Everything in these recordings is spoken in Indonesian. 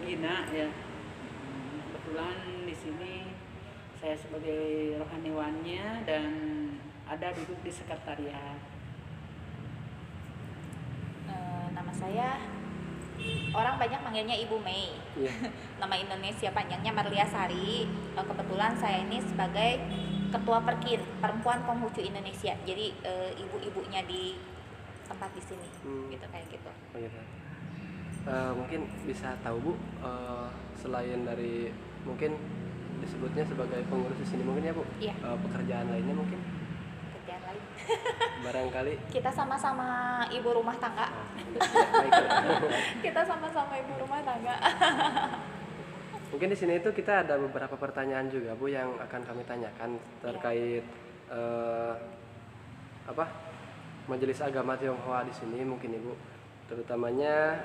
Gina ya. Kebetulan di sini saya sebagai rohaniwannya dan ada duduk di sekretariat. Nama saya, orang banyak manggilnya Ibu Mei. Iya. Nama Indonesia panjangnya Marlia Sari. Kebetulan saya ini sebagai Ketua Perkin Perempuan Konghucu Indonesia. Jadi ibu-ibunya di tempat di sini, gitu kayak gitu. Oh gitu. Mungkin bisa tahu Bu, selain dari mungkin disebutnya sebagai pengurus di sini mungkin ya Bu, Iya. Pekerjaan lainnya mungkin Kerjaan lain. barangkali. Kita sama-sama ibu rumah tangga. Baik. Kita sama-sama ibu rumah tangga. Mungkin di sini itu kita ada beberapa pertanyaan juga Bu yang akan kami tanyakan terkait Majelis Agama Tionghoa di sini mungkin Ibu, terutamanya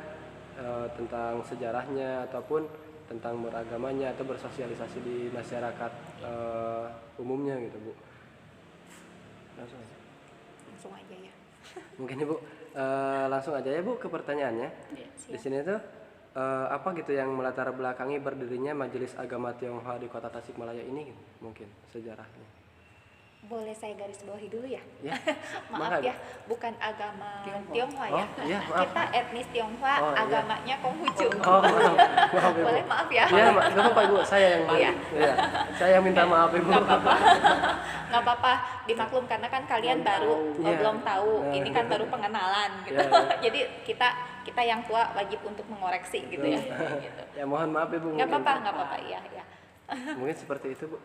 tentang sejarahnya ataupun tentang beragamanya atau bersosialisasi di masyarakat umumnya gitu Bu. Langsung aja. Langsung aja ya. Mungkin Ibu langsung aja ya Bu ke pertanyaannya. Ya. Di sini tuh apa gitu yang melatar belakangi berdirinya Majelis Agama Tionghoa di Kota Tasikmalaya ini gitu, mungkin sejarahnya. Boleh saya garis bawahi dulu ya? Ya. Maaf Mangga, ya, bukan agama Tionghoa. Tionghoa ya. Oh, iya, maaf. Kita etnis Tionghoa, Oh, iya. agamanya Konghucu. Oh, maaf ya, Bu. Boleh maaf ya? Iya, nggak apa-apa Ibu, saya yang Iya. Iya. Saya yang minta maaf Ibu. Nggak apa-apa, nggak apa-apa, dimaklum karena kan kalian baru Iya. belum tahu. Nah. Ini kan baru pengenalan gitu. Iya, iya. Jadi kita yang tua wajib untuk mengoreksi gitu ya. Gitu. Ya mohon maaf Ibu. Nggak mungkin. apa-apa, iya. Mungkin seperti itu Bu.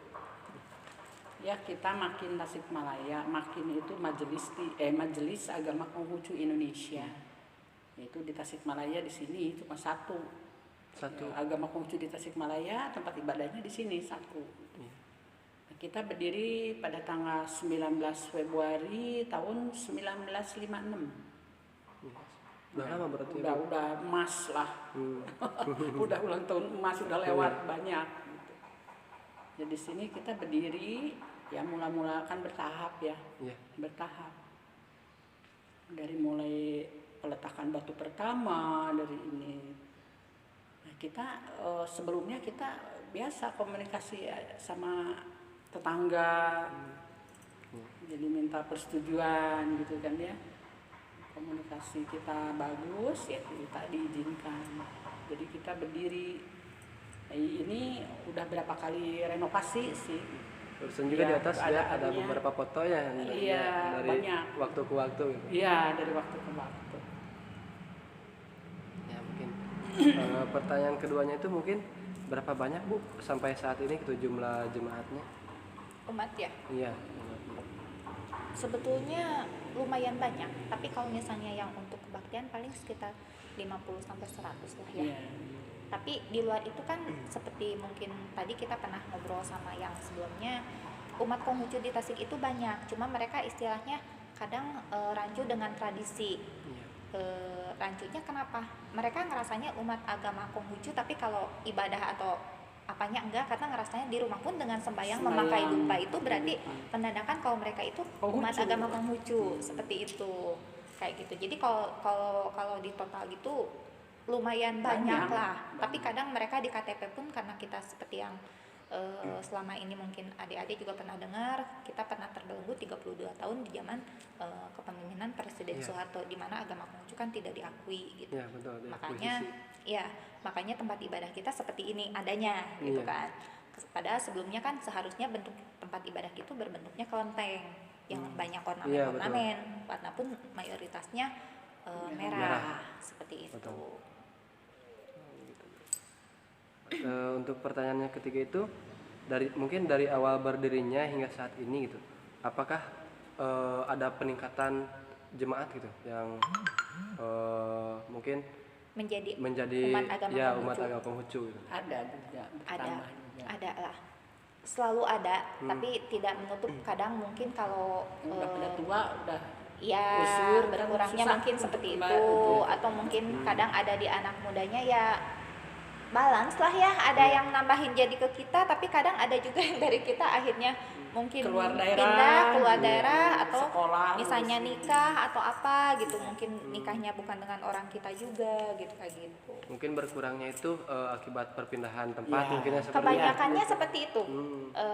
Ya, kita makin Tasikmalaya, makin itu Majelis Agama Konghucu Indonesia. Yaitu di Tasikmalaya di sini cuma satu. Agama Konghucu di Tasikmalaya, tempat ibadahnya di sini satu. Iya. Nah, kita berdiri pada tanggal 19 Februari tahun 1956. Udah lama berarti Udah emas lah. Udah ulang tahun emas, udah lewat banyak gitu. Jadi di sini kita berdiri ya mula-mula kan bertahap ya. Iya. Bertahap. Dari mulai peletakan batu pertama dari ini. Nah, kita sebelumnya kita biasa komunikasi sama tetangga. Jadi minta persetujuan gitu kan ya. Komunikasi kita bagus ya kita diizinkan. Jadi kita berdiri. Ini udah berapa kali renovasi sih. Terusan juga Ya, di atas ya ada keadaannya. beberapa foto ya Iya, dari banyak. waktu ke waktu gitu. Iya, dari waktu ke waktu. Ya mungkin pertanyaan keduanya itu mungkin berapa banyak Bu sampai saat ini itu jumlah jemaatnya? Umat ya. Iya. Sebetulnya lumayan banyak, tapi kalau misalnya yang untuk kebaktian paling sekitar 50 sampai 100 lah ya. Iya. Tapi di luar itu kan seperti mungkin tadi kita pernah ngobrol sama yang sebelumnya, umat Konghucu di Tasik itu banyak, cuma mereka istilahnya kadang rancu dengan tradisi. Iya. Rancunya kenapa? Mereka ngerasanya umat agama Konghucu, tapi kalau ibadah atau apanya enggak, karena ngerasanya di rumah pun dengan sembahyang Sembahyang. memakai dupa itu berarti menandakan kalau mereka itu umat Konghucu. agama Konghucu, seperti itu, kayak gitu. Jadi kalau di total gitu lumayan banyak Banyak. lah. Tapi kadang mereka di KTP pun, karena kita seperti yang selama ini mungkin adik-adik juga pernah dengar, kita pernah terbelenggu 32 tahun di zaman kepemimpinan Presiden Iya. Soeharto, di mana agama Konghucu kan tidak diakui gitu. Ya betul. Ada Makanya akuisisi. ya, makanya tempat ibadah kita seperti ini adanya gitu Iya. kan. Padahal sebelumnya kan seharusnya bentuk tempat ibadah itu berbentuknya kelenteng yang banyak Iya, ornamen-ornamen, warna pun mayoritasnya merah, Merah. seperti itu. Betul. Untuk pertanyaannya ketiga itu, mungkin dari awal berdirinya hingga saat ini gitu, apakah ada peningkatan jemaat gitu yang mungkin Menjadi menjadi umat agama ya Konghucu. umat agama Konghucu gitu. Ada juga, bertambah juga. Ada lah, selalu ada, tapi tidak menutup kadang mungkin kalau Udah pada tua, udah ya usur, berkurangnya susah mungkin untuk seperti kembali, itu, betul. atau mungkin kadang ada di anak mudanya ya balance lah ya, ada Iya. yang nambahin jadi ke kita, tapi kadang ada juga yang dari kita akhirnya mungkin Keluar daerah, pindah keluar iya, daerah, atau sekolah, misalnya lulus. nikah atau apa gitu, mungkin nikahnya bukan dengan orang kita juga gitu, kayak gitu. Mungkin berkurangnya itu akibat perpindahan tempat Ya. mungkinnya seperti Kebanyakannya seperti itu.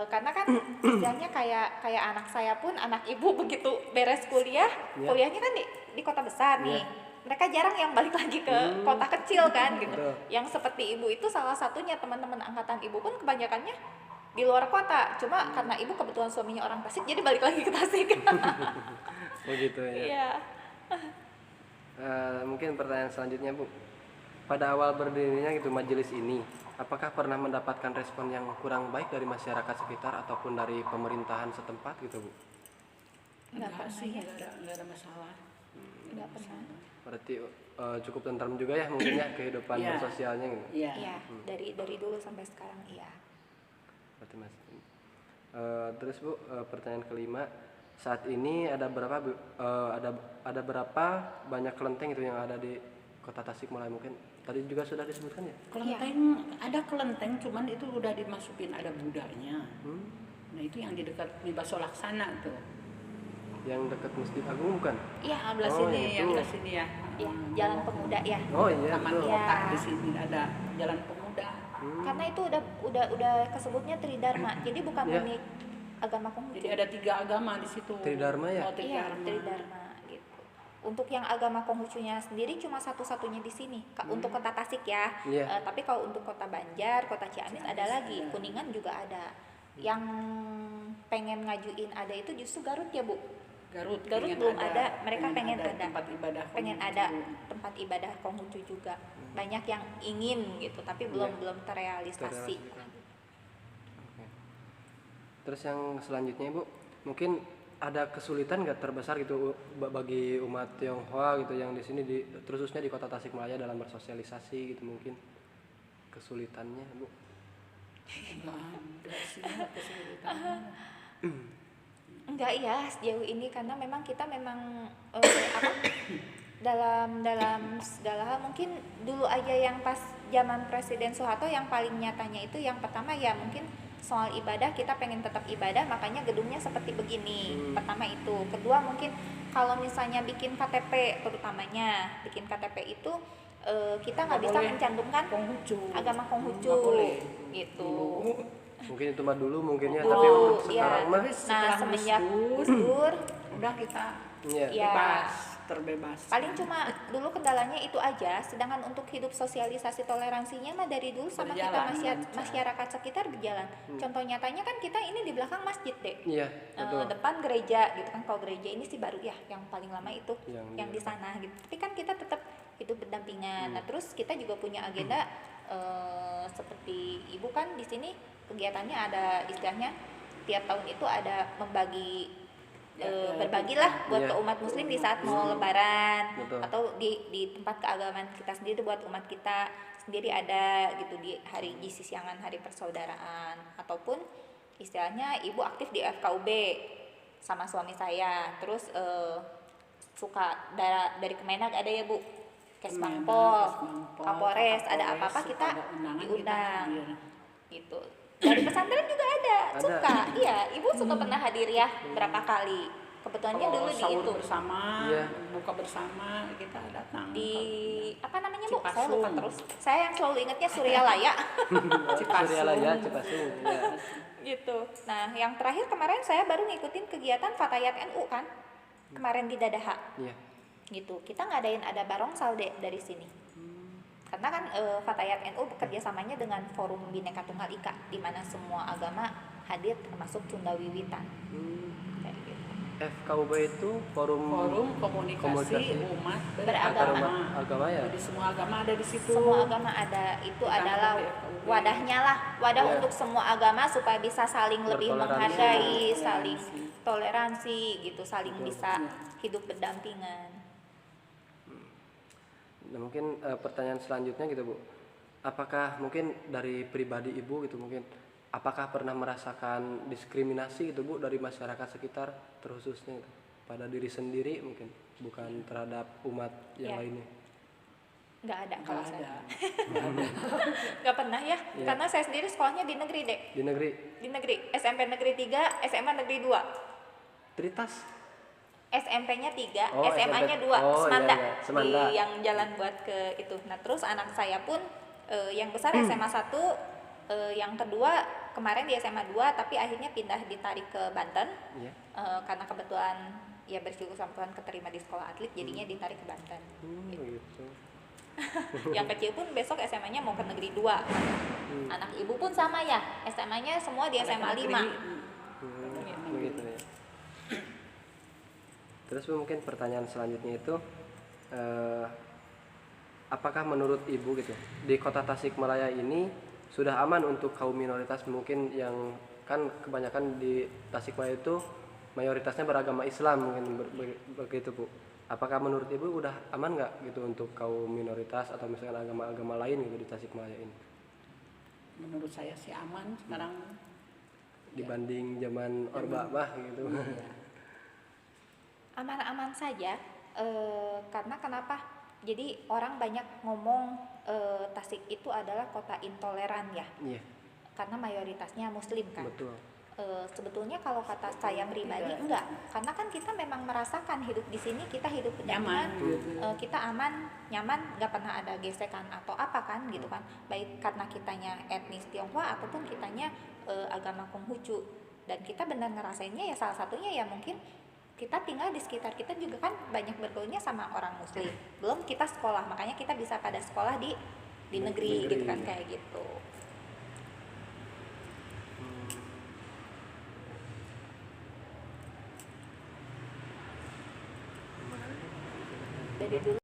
Karena kan istilahnya kayak anak saya pun, anak ibu begitu beres kuliah, Iya. kuliahnya kan di kota besar nih. Mereka jarang yang balik lagi ke kota kecil kan gitu. Betul. Yang seperti ibu itu salah satunya, teman-teman angkatan ibu pun kebanyakannya di luar kota. Cuma karena ibu kebetulan suaminya orang Tasik, jadi balik lagi ke Tasik. begitu ya. Iya. Mungkin pertanyaan selanjutnya Bu, pada awal berdirinya gitu majelis ini, apakah pernah mendapatkan respon yang kurang baik dari masyarakat sekitar ataupun dari pemerintahan setempat gitu Bu? Nggak Enggak pernah sih, ya. enggak ada masalah. Nggak pernah. Berarti cukup tentram juga ya mungkin ya kehidupan Iya. bersosialnya gitu. Iya. Iya, dari dulu sampai sekarang iya. Berarti Mas. Terus Bu, pertanyaan kelima, saat ini ada berapa Bu? Ada berapa banyak kelenteng itu yang ada di Kota Tasikmalaya, mungkin tadi juga sudah disebutkan ya? Kelenteng, ada kelenteng, cuman itu udah dimasukin ada budanya. Nah itu yang di dekat di Baso Laksana tuh. Yang dekat Masjid Agung bukan? Iya, Belah Oh, sini, itu. yang belah sini ya. iya, Jalan Pemuda ya. Oh iya, Taman betul. Iya. kota di sini ada Jalan Pemuda. Karena itu udah kesebutnya Tridharma. Jadi bukan Iya. unik agama Konghucu. Jadi ada 3 agama di situ. Tridharma ya? Oh, Iya, Tridharma. Tridharma gitu. Untuk yang agama Konghucunya sendiri cuma satu-satunya di sini. Untuk kota Tasik ya. Iya. Tapi kalau untuk kota Banjar, kota Ciamis ada lagi, Kuningan juga ada. Yang pengen ngajuin ada itu justru Garut ya Bu. Garut Garut pengen belum ada, mereka pengen ada. tempat ibadah. Pengen Konghucu. ada tempat ibadah Konghucu juga. Banyak yang ingin gitu, tapi belum terrealisasi. Oke. Terus yang selanjutnya Ibu, mungkin ada kesulitan nggak terbesar gitu bagi umat Tionghoa gitu yang di sini khususnya di Kota Tasikmalaya dalam bersosialisasi gitu, mungkin kesulitannya Bu? Nggak ada sih kesulitan. Enggak ya sejauh ini, karena memang kita memang dalam segala hal, mungkin dulu aja yang pas zaman Presiden Soeharto yang paling nyatanya itu yang pertama ya mungkin soal ibadah, kita pengen tetap ibadah, makanya gedungnya seperti begini. Pertama itu. Kedua mungkin kalau misalnya bikin KTP, terutamanya bikin KTP itu kita nggak bisa boleh. mencantumkan Konghucu. agama Konghucu Nggak boleh. gitu. Mungkin itu mah dulu mungkin ya, Dulu, tapi untuk iya. sekarang mah Tapi Nah setelah semenjak Gus Gus Dur udah kita iya. ya bebas, terbebas. paling cuma dulu kendalanya itu aja, sedangkan untuk hidup sosialisasi toleransinya mah dari dulu sama kita Berjalan, lancar. masyarakat sekitar berjalan. Contoh nyatanya kan kita ini di belakang masjid deh. Iya, betul. Depan gereja gitu kan. Kalau gereja ini sih baru ya, yang paling lama itu Yang yang di sana gitu. Tapi kan kita tetap hidup berdampingan. Nah, terus kita juga punya agenda seperti Ibu kan di sini kegiatannya ada istilahnya tiap tahun itu ada membagi berbagilah buat Iya. ke umat muslim di saat mau lebaran. Betul. Atau di tempat keagamaan kita sendiri buat umat kita sendiri ada gitu di hari di siangan hari persaudaraan, ataupun istilahnya ibu aktif di FKUB sama suami saya. Terus suka dari Kemenak ada ya Bu, Kesbangpol, Kesbangpol, Kapolres, ada Kapolres, apa-apa kita ada undangan, diundang. kita hadir. gitu. Dari pesantren juga ada. Ada. Suka, iya, ibu suka pernah hadir ya berapa kali. Kebetulannya Kalau dulu di sahur itu bersama, Iya. buka bersama, kita datang. di Kalau apa namanya bu? Saya Cipasung. lupa terus. Saya yang selalu ingatnya Suryalaya Cipasung. Suryalaya, Cipasung. Ya. gitu. Nah, yang terakhir kemarin saya baru ngikutin kegiatan Fatayat NU kan, kemarin di Dadaha. Iya. Gitu. Kita ngadain ada barongsal dari sini. Karena kan Fatayat NU bekerjasamanya dengan Forum Bhinneka Tunggal Ika, di mana semua agama hadir termasuk Sunda Wiwitan. Kayak gitu. FKUB itu forum komunikasi umat Beragama. umat agama ya. Jadi semua agama ada di situ. Semua agama ada, itu Kita adalah ada FKUB. wadahnya lah, wadah Iya. untuk semua agama supaya bisa saling lebih Bertoleransi. menghargai, Toleransi. saling toleransi gitu, saling Betul. bisa hidup berdampingan. Nah, mungkin pertanyaan selanjutnya gitu Bu, apakah mungkin dari pribadi Ibu gitu mungkin apakah pernah merasakan diskriminasi gitu Bu dari masyarakat sekitar terkhususnya gitu, pada diri sendiri mungkin bukan terhadap umat yang Ya. lainnya? Nggak ada kalau Nggak saya. ada. Nggak pernah ya, Iya. karena saya sendiri sekolahnya di negeri dek, Di negeri di negeri, SMP negeri 3, SMA negeri 2. Tritas. SMP-nya 3, Oh, SMA-nya SMP. 2, Oh, Semanda, iya, iya. Semanda. di yang jalan buat ke itu. Nah terus anak saya pun yang besar SMA 1, yang kedua kemarin di SMA 2, tapi akhirnya pindah ditarik ke Banten. Iya. Karena kebetulan ya bersyukur sama Tuhan keterima di sekolah atlet, jadinya ditarik ke Banten. Gitu. Yang kecil pun besok SMA-nya mau ke negeri 2. Anak ibu pun sama ya, SMA-nya semua di SMA 5. Begitu ya. Terus Bu, mungkin pertanyaan selanjutnya itu apakah menurut Ibu gitu di kota Tasikmalaya ini sudah aman untuk kaum minoritas, mungkin yang kan kebanyakan di Tasikmalaya itu mayoritasnya beragama Islam mungkin begitu Bu. Apakah menurut Ibu udah aman nggak gitu untuk kaum minoritas atau misalkan agama-agama lain gitu di Tasikmalaya ini Menurut saya sih aman sekarang. dibanding zaman Orba Bah gitu? Aman-aman saja, karena kenapa? Jadi orang banyak ngomong Tasik itu adalah kota intoleran ya, Iya, karena mayoritasnya Muslim kan. betul. Sebetulnya kalau kata saya pribadi Tidak. enggak, karena kan kita memang merasakan hidup di sini, kita hidup berdampingan, Nyaman. kita aman, nyaman, nggak pernah ada gesekan atau apa kan gitu kan, baik karena kitanya etnis Tionghoa ataupun kitanya agama Konghucu, dan kita benar ngerasainnya ya salah satunya ya mungkin kita tinggal di sekitar kita juga kan banyak bergaulnya sama orang Muslim, belum kita sekolah, makanya kita bisa pada sekolah di negeri gitu kan, kayak gitu. Dari dulu